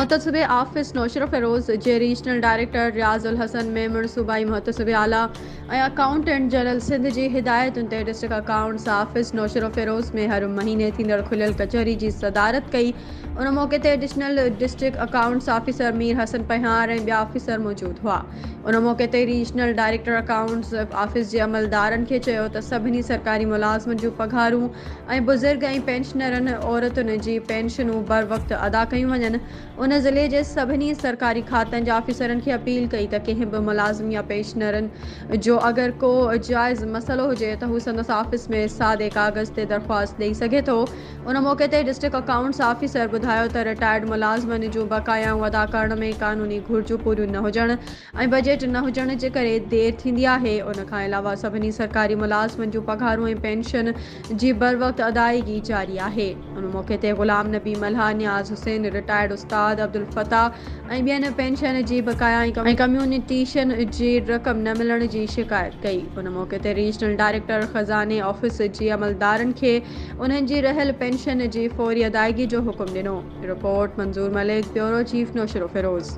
मुहतसब office नौशर Firoz जे regional director Riazul Hasan Memon सूबाई मुहतसब आला accountant general Sindh जी हिदायतुनि ते डिस्ट्रिक्ट अकाउंट्स आफिस नौशर फ़िरोज़ में हर महीने थींदड़ खुलियल कचहरी जी सदारत कई। उन मौके ते additional district accounts officer Mir Hasan Pahiyar ऐं ॿिया ऑफिसर मौजूद हुआ। उन मौके ते रीजनल डायरेक्टर अकाउंट्स ऑफिस जे अमलदारनि खे चयो त सभिनी सरकारी मुलाज़िमनि जूं पघारूं ऐं बुज़ुर्ग ऐं पेंशनरनि औरतुनि जी पेंशनूं बर वक़्तु अदा कयूं वञनि। उन ज़िले जे सभिनी सरकारी खातनि जे ऑफिसरनि खे अपील कई त कंहिं बि मुलाज़िम या पेंशनरनि जो अगरि को जाइज़ मसइलो हुजे त हू संदसि ऑफिस में सादे कागज़ ते दरख़्वास्त ॾेई सघे थो। उन मौके ते डिस्ट्रिक्ट अकाउंट्स ऑफिसर ॿुधायो त रिटायर्ड मुलाज़िमनि जूं बकायाऊं अदा करण में क़ानूनी घुर्जूं पूरियूं न हुजण ऐं बजट न हुजण जे करे देरि थींदी आहे। उन खां अलावा सभिनी सरकारी मुलाज़िमनि जूं पघारूं ऐं पेंशन जी बर वक़्तु अदायगी जारी आहे। उन मौके ते ग़ुलाम नबी मल्हा, नियाज़ हुसैन, रिटायर्ड उस्ताद अब्दुल फ़ताह ऐं ॿियनि पेंशन जी बकाया ऐं कम्यूनिटेशन जी रक़म न मिलण जी शिकायत कई। उन मौके ते रीजनल डायरेक्टर ख़ज़ाने ऑफिस जे अमलदारनि खे उन्हनि जी रहियल पेंशन जी फ़ौरी अदायगी जो हुकुम ॾिनो। रिपोर्ट मंज़ूर मलिक, ब्यूरो चीफ नौशर फ़िरोज़।